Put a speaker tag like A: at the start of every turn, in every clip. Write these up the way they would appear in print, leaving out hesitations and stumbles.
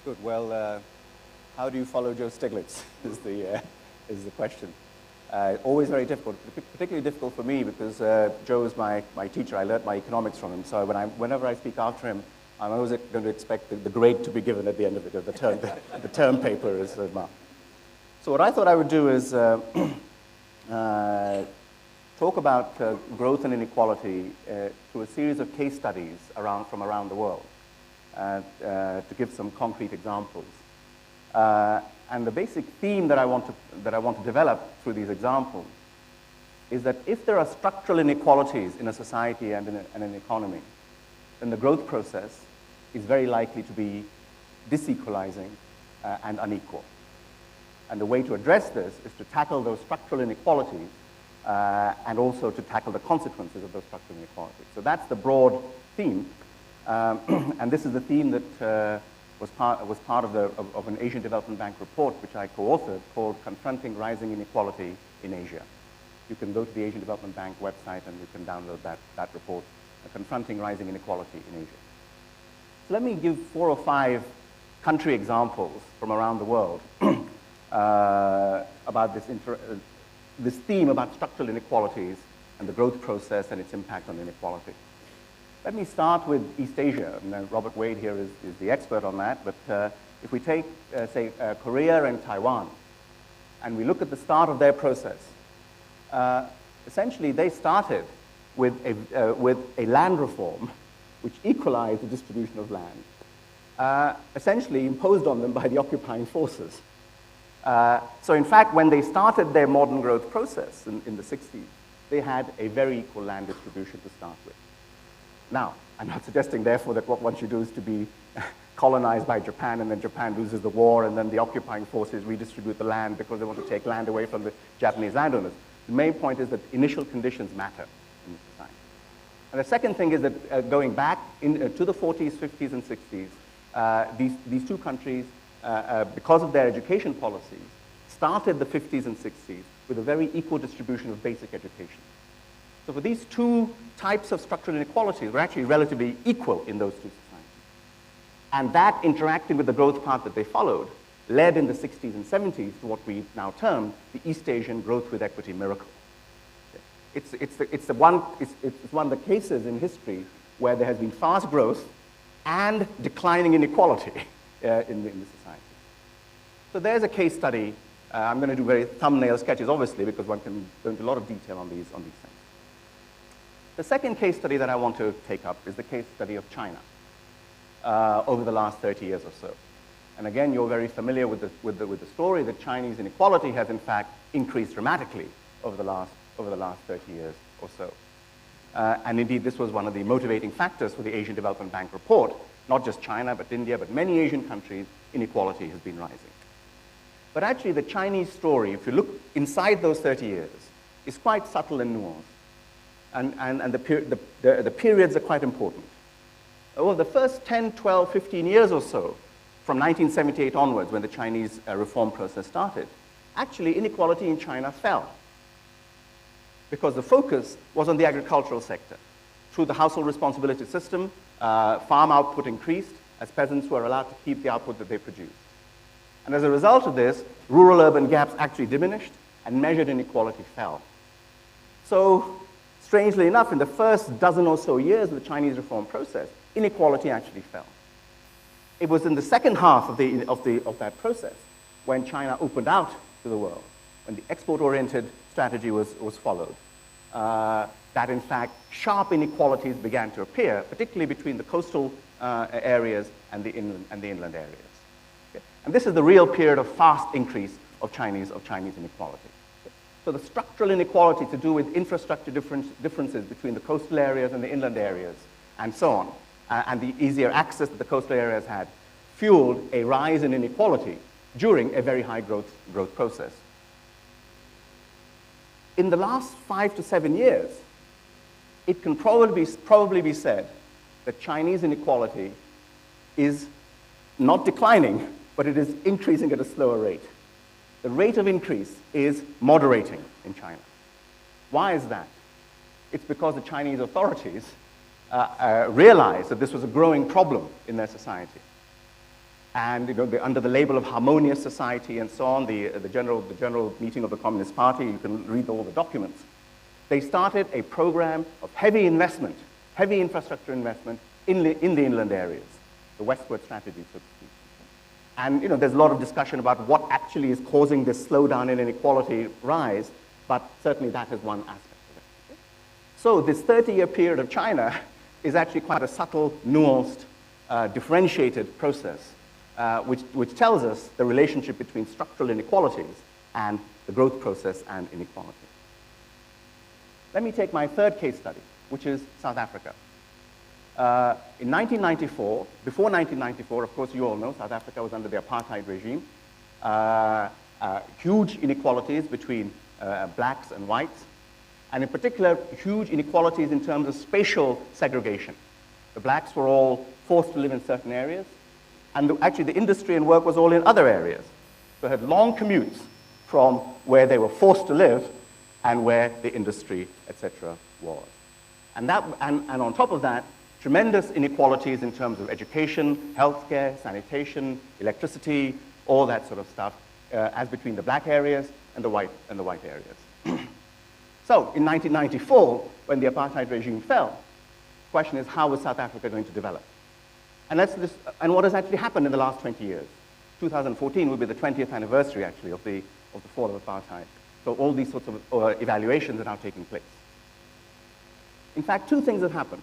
A: Good. Well, how do you follow Joe Stiglitz is the question. Always very difficult, particularly difficult for me because Joe is my teacher. I learned my economics from him. So whenever I speak after him, I'm always going to expect the grade to be given at the end of it, or the term paper is marked. So what I thought I would do is talk about growth and inequality through a series of case studies from around the world to give some concrete examples. And the basic theme that I want to develop through these examples is that if there are structural inequalities in a society and in an economy, then the growth process is very likely to be disequalizing and unequal. And the way to address this is to tackle those structural inequalities and also to tackle the consequences of those structural inequalities. So that's the broad theme. And this is the theme that was part of an Asian Development Bank report, which I co-authored, called Confronting Rising Inequality in Asia. You can go to the Asian Development Bank website and you can download that report, Confronting Rising Inequality in Asia. So let me give 4 or 5 country examples from around the world about this theme about structural inequalities and the growth process and its impact on inequality. Let me start with East Asia. And Robert Wade here is the expert on that. But if we take, say, Korea and Taiwan, and we look at the start of their process, essentially they started with a land reform which equalized the distribution of land, essentially imposed on them by the occupying forces. So in fact, when they started their modern growth process in the 60s, they had a very equal land distribution to start with. Now, I'm not suggesting, therefore, that what one should do is to be colonized by Japan, and then Japan loses the war, and then the occupying forces redistribute the land because they want to take land away from the Japanese landowners. The main point is that initial conditions matter in the society. And the second thing is that going back to the 40s, 50s, and 60s, these two countries, because of their education policies, started the 50s and 60s with a very equal distribution of basic education. So for these two types of structural inequalities, we're actually relatively equal in those two societies. And that, interacting with the growth path that they followed, led in the 60s and 70s to what we now term the East Asian growth with equity miracle. It's one of the cases in history where there has been fast growth and declining inequality in the society. So there's a case study. I'm going to do very thumbnail sketches, obviously, because one can go into a lot of detail on these things. The second case study that I want to take up is the case study of China over the last 30 years or so. And again, you're very familiar with the story that Chinese inequality has, in fact, increased dramatically over the last 30 years or so. And indeed, this was one of the motivating factors for the Asian Development Bank report. Not just China, but India, but many Asian countries, inequality has been rising. But actually, the Chinese story, if you look inside those 30 years, is quite subtle and nuanced. And the periods are quite important. Over the first 10, 12, 15 years or so, from 1978 onwards, when the Chinese reform process started, actually inequality in China fell because the focus was on the agricultural sector. Through the household responsibility system, farm output increased as peasants were allowed to keep the output that they produced. And as a result of this, rural-urban gaps actually diminished and measured inequality fell. So, strangely enough, in the first dozen or so years of the Chinese reform process, inequality actually fell. It was in the second half of that process when China opened out to the world, when the export-oriented strategy was followed, that in fact sharp inequalities began to appear, particularly between the coastal areas and the inland areas. Okay? And this is the real period of fast increase of Chinese inequality. So the structural inequality to do with infrastructure differences between the coastal areas and the inland areas, and so on, and the easier access that the coastal areas had, fueled a rise in inequality during a very high growth process. In the last 5 to 7 years, it can probably be said that Chinese inequality is not declining, but it is increasing at a slower rate. The rate of increase is moderating in China. Why is that? It's because the Chinese authorities realized that this was a growing problem in their society. and under the label of harmonious society and so on, the general meeting of the Communist Party, you can read all the documents. They started a program of heavy investment, heavy infrastructure investment in the inland areas, the westward strategy, so to speak. And there's a lot of discussion about what actually is causing this slowdown in inequality rise, but certainly that is one aspect of it. Okay? So this 30-year period of China is actually quite a subtle, nuanced, differentiated process, which tells us the relationship between structural inequalities and the growth process and inequality. Let me take my third case study, which is South Africa. In 1994, before 1994, of course, you all know, South Africa was under the apartheid regime. Huge inequalities between blacks and whites, and in particular, huge inequalities in terms of spatial segregation. The blacks were all forced to live in certain areas, and actually the industry and work was all in other areas. So they had long commutes from where they were forced to live and where the industry, etc., was. And on top of that, tremendous inequalities in terms of education, healthcare, sanitation, electricity, all that sort of stuff, as between the black areas and the white areas. So in 1994, when the apartheid regime fell, the question is, how was South Africa going to develop? And what has actually happened in the last 20 years? 2014 will be the 20th anniversary, actually, of the fall of apartheid. So all these sorts of evaluations are now taking place. In fact, two things have happened.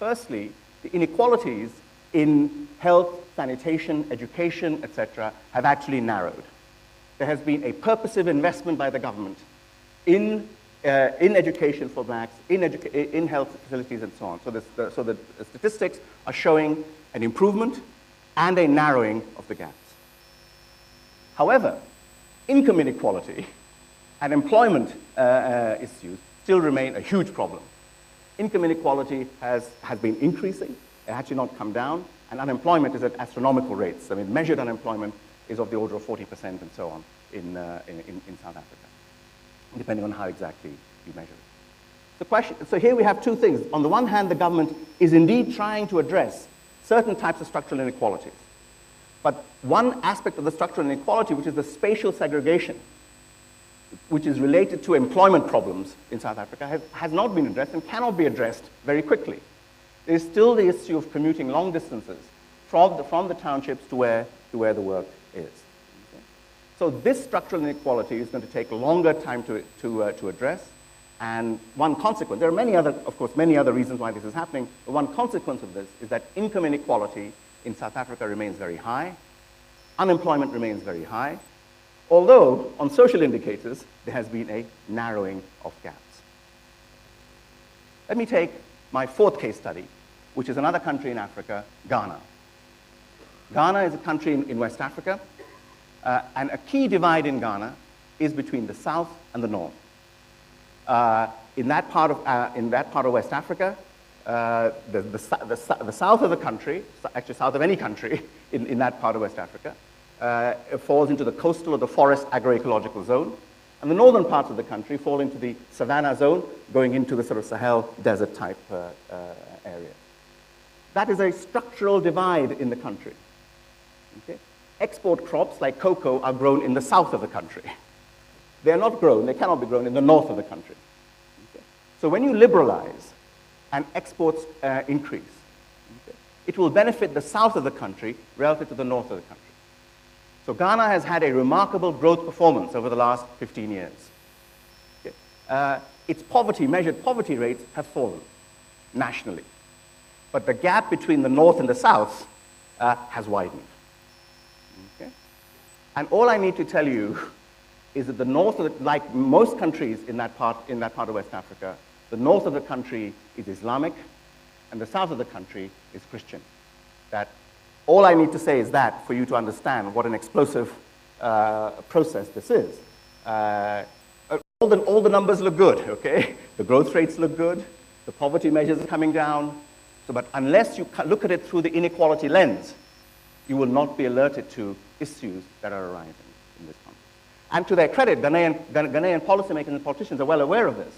A: Firstly, the inequalities in health, sanitation, education, etc., have actually narrowed. There has been a purposive investment by the government in education for blacks, in health facilities, and so on. So the statistics are showing an improvement and a narrowing of the gaps. However, income inequality and employment issues still remain a huge problem. Income inequality has been increasing, it has actually not come down, and unemployment is at astronomical rates. I mean, measured unemployment is of the order of 40% and so on in South Africa, depending on how exactly you measure it. So here we have two things. On the one hand, the government is indeed trying to address certain types of structural inequalities. But one aspect of the structural inequality, which is the spatial segregation, which is related to employment problems in South Africa, has not been addressed and cannot be addressed very quickly. There is still the issue of commuting long distances from the townships to where the work is. Okay? So this structural inequality is going to take a longer time to address. And one consequence, there are of course, many other reasons why this is happening, but one consequence of this is that income inequality in South Africa remains very high, unemployment remains very high, although on social indicators, there has been a narrowing of gaps. Let me take my fourth case study, which is another country in Africa, Ghana. Ghana is a country in West Africa, and a key divide in Ghana is between the south and the north. In that part of West Africa, the south of the country, actually south of any country in that part of West Africa, falls into the coastal or the forest agroecological zone, and the northern parts of the country fall into the savanna zone, going into the sort of Sahel desert type area. That is a structural divide in the country. Okay? Export crops like cocoa are grown in the south of the country. They are not grown, they cannot be grown in the north of the country. Okay? So when you liberalize and exports increase, okay, it will benefit the south of the country relative to the north of the country. So Ghana has had a remarkable growth performance over the last 15 years. Okay? Its measured poverty rates have fallen nationally. But the gap between the north and the south has widened. Okay? And all I need to tell you is that the north of like most countries in that part of West Africa, the north of the country is Islamic, and the south of the country is Christian. That all I need to say is that for you to understand what an explosive process this is. All the numbers look good, okay? The growth rates look good, the poverty measures are coming down, but unless you look at it through the inequality lens, you will not be alerted to issues that are arising in this country. And to their credit, Ghanaian policymakers and politicians are well aware of this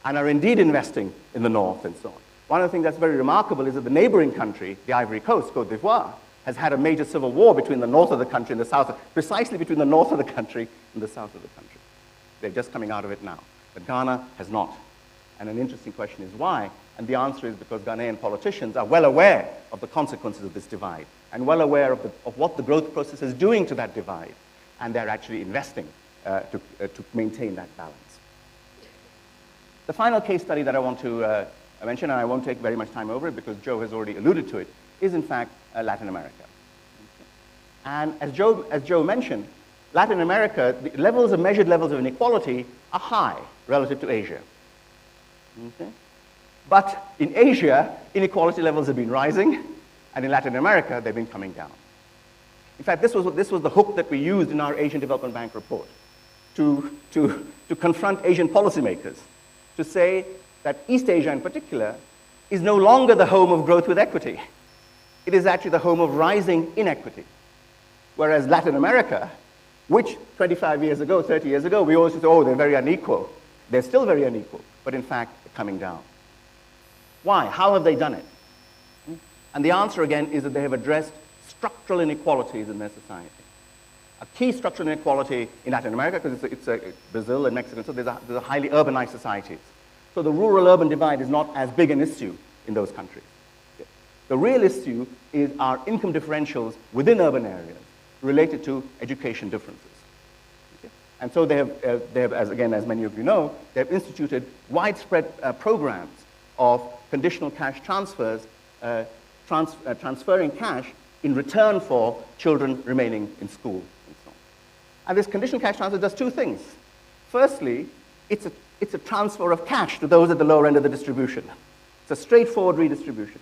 A: and are indeed investing in the north and so on. One of the things that's very remarkable is that the neighboring country, the Ivory Coast, Côte d'Ivoire, has had a major civil war between the north of the country and the south, precisely between the north of the country and the south of the country. They're just coming out of it now. But Ghana has not. And an interesting question is why? And the answer is because Ghanaian politicians are well aware of the consequences of this divide and well aware of what the growth process is doing to that divide. And they're actually investing to maintain that balance. The final case study that I want to mention, and I won't take very much time over it because Joe has already alluded to it, is in fact Latin America. And as Joe mentioned, Latin America, the measured levels of inequality are high relative to Asia. Okay? But in Asia, inequality levels have been rising, and in Latin America, they've been coming down. In fact, this was the hook that we used in our Asian Development Bank report to confront Asian policymakers, to say that East Asia in particular is no longer the home of growth with equity. It is actually the home of rising inequity. Whereas Latin America, which 25 years ago, 30 years ago, we always said, oh, they're very unequal. They're still very unequal, but in fact, they're coming down. Why? How have they done it? And the answer, again, is that they have addressed structural inequalities in their society. A key structural inequality in Latin America, because it's Brazil and Mexico, so there's a highly urbanized societies. So the rural-urban divide is not as big an issue in those countries. The real issue is our income differentials within urban areas related to education differences. Okay? And so they have, as many of you know, they have instituted widespread programs of conditional cash transfers, transferring cash in return for children remaining in school and so on. And this conditional cash transfer does two things. Firstly, it's a transfer of cash to those at the lower end of the distribution. It's a straightforward redistribution.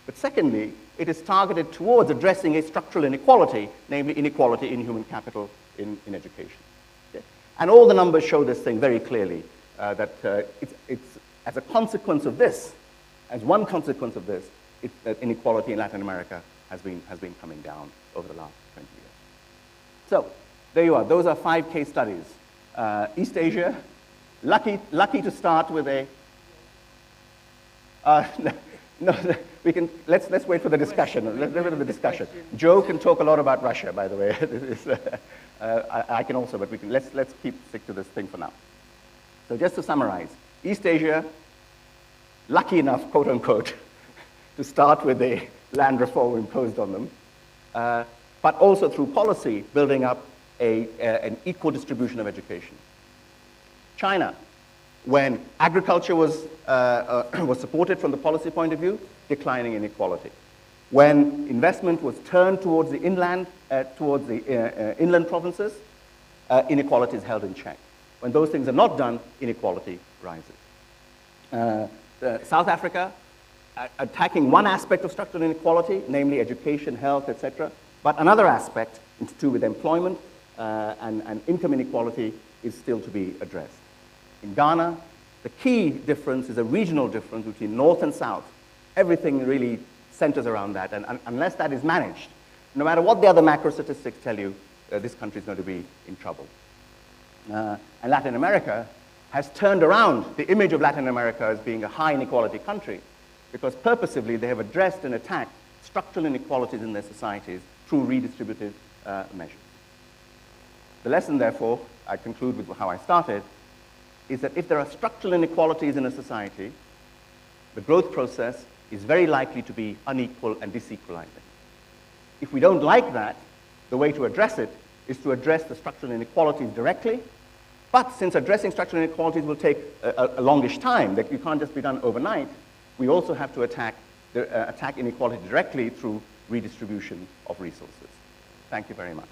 A: But secondly, it is targeted towards addressing a structural inequality, namely inequality in human capital in education. Okay? And all the numbers show this thing very clearly, that it's as a consequence of this, as one consequence of this, inequality in Latin America has been coming down over the last 20 years. So there you are. Those are 5 case studies. East Asia, lucky to start with a. No, we can. Let's wait for the discussion. Let's wait for the discussion. Joe can talk a lot about Russia, by the way. I can also, but we can. Let's stick to this thing for now. So just to summarize, East Asia, lucky enough, quote unquote, to start with a land reform imposed on them, but also through policy building up an equal distribution of education. China, when agriculture was supported from the policy point of view, declining inequality. When investment was turned towards the inland provinces, inequality is held in check. When those things are not done, inequality rises. South Africa, attacking one aspect of structural inequality, namely education, health, etc., but another aspect, to do with employment and income inequality, is still to be addressed. In Ghana, the key difference is a regional difference between north and south. Everything really centers around that, and unless that is managed, no matter what the other macro statistics tell you, this country is going to be in trouble. And Latin America has turned around the image of Latin America as being a high inequality country, because purposively they have addressed and attacked structural inequalities in their societies through redistributive measures. The lesson, therefore, I conclude with how I started, is that if there are structural inequalities in a society, the growth process is very likely to be unequal and disequalizing. If we don't like that, the way to address it is to address the structural inequalities directly, but since addressing structural inequalities will take a longish time, that you can't just be done overnight, we also have to attack inequality directly through redistribution of resources. Thank you very much.